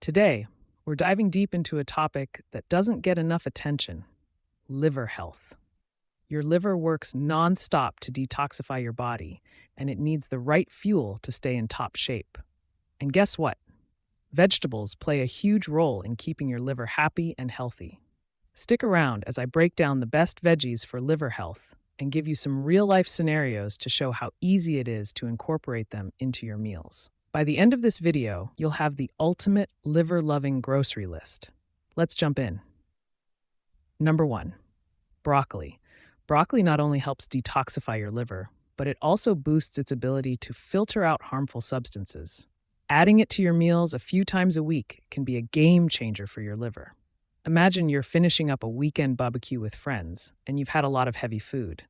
Today, we're diving deep into a topic that doesn't get enough attention: liver health. Your liver works nonstop to detoxify your body, and it needs the right fuel to stay in top shape. And guess what? Vegetables play a huge role in keeping your liver happy and healthy. Stick around as I break down the best veggies for liver health and give you some real life scenarios to show how easy it is to incorporate them into your meals. By the end of this video, you'll have the ultimate liver-loving grocery list. Let's jump in. Number 1, broccoli. Broccoli not only helps detoxify your liver, but it also boosts its ability to filter out harmful substances. Adding it to your meals a few times a week can be a game changer for your liver. Imagine you're finishing up a weekend barbecue with friends, and you've had a lot of heavy food.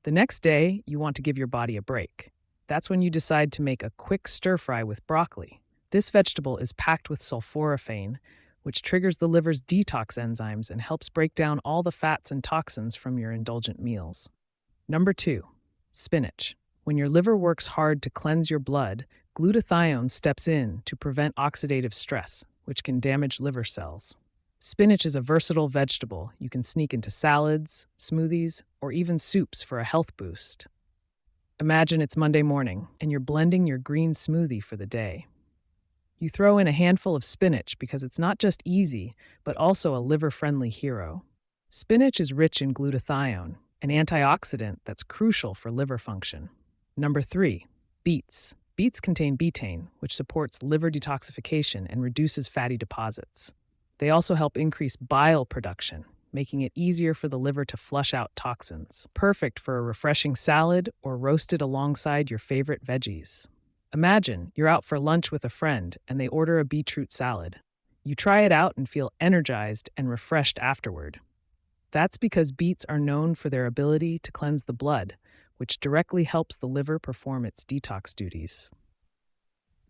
The next day, you want to give your body a break. That's when you decide to make a quick stir-fry with broccoli. This vegetable is packed with sulforaphane, which triggers the liver's detox enzymes and helps break down all the fats and toxins from your indulgent meals. Number 2, spinach. When your liver works hard to cleanse your blood, glutathione steps in to prevent oxidative stress, which can damage liver cells. Spinach is a versatile vegetable you can sneak into salads, smoothies, or even soups for a health boost. Imagine it's Monday morning and you're blending your green smoothie for the day. You throw in a handful of spinach because it's not just easy, but also a liver-friendly hero. Spinach is rich in glutathione, an antioxidant that's crucial for liver function. Number 3, beets. Beets contain betaine, which supports liver detoxification and reduces fatty deposits. They also help increase bile production, making it easier for the liver to flush out toxins. Perfect for a refreshing salad or roasted alongside your favorite veggies. Imagine you're out for lunch with a friend and they order a beetroot salad. You try it out and feel energized and refreshed afterward. That's because beets are known for their ability to cleanse the blood, which directly helps the liver perform its detox duties.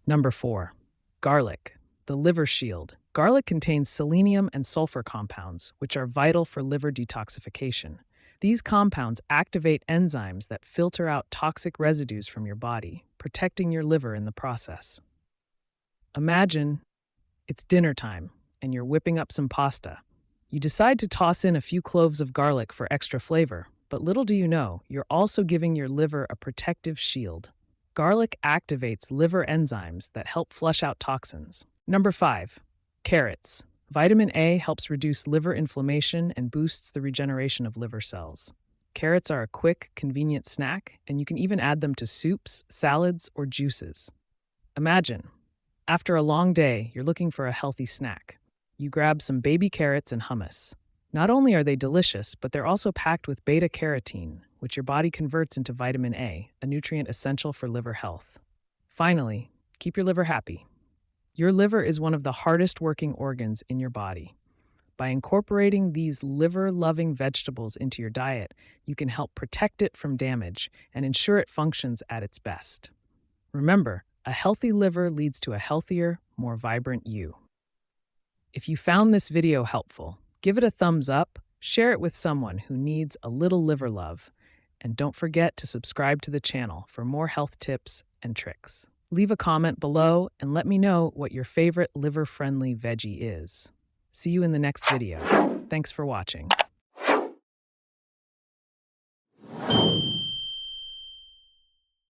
Number 4, garlic, the liver shield. Garlic contains selenium and sulfur compounds, which are vital for liver detoxification. These compounds activate enzymes that filter out toxic residues from your body, protecting your liver in the process. Imagine it's dinner time and you're whipping up some pasta. You decide to toss in a few cloves of garlic for extra flavor, but little do you know, you're also giving your liver a protective shield. Garlic activates liver enzymes that help flush out toxins. Number 5, carrots. Vitamin A helps reduce liver inflammation and boosts the regeneration of liver cells. Carrots are a quick, convenient snack, and you can even add them to soups, salads, or juices. Imagine, after a long day, you're looking for a healthy snack. You grab some baby carrots and hummus. Not only are they delicious, but they're also packed with beta-carotene, which your body converts into vitamin A, a nutrient essential for liver health. Finally, keep your liver happy. Your liver is one of the hardest working organs in your body. By incorporating these liver-loving vegetables into your diet, you can help protect it from damage and ensure it functions at its best. Remember, a healthy liver leads to a healthier, more vibrant you. If you found this video helpful, give it a thumbs up, share it with someone who needs a little liver love, and don't forget to subscribe to the channel for more health tips and tricks. Leave a comment below and let me know what your favorite liver-friendly veggie is. See you in the next video. Thanks for watching.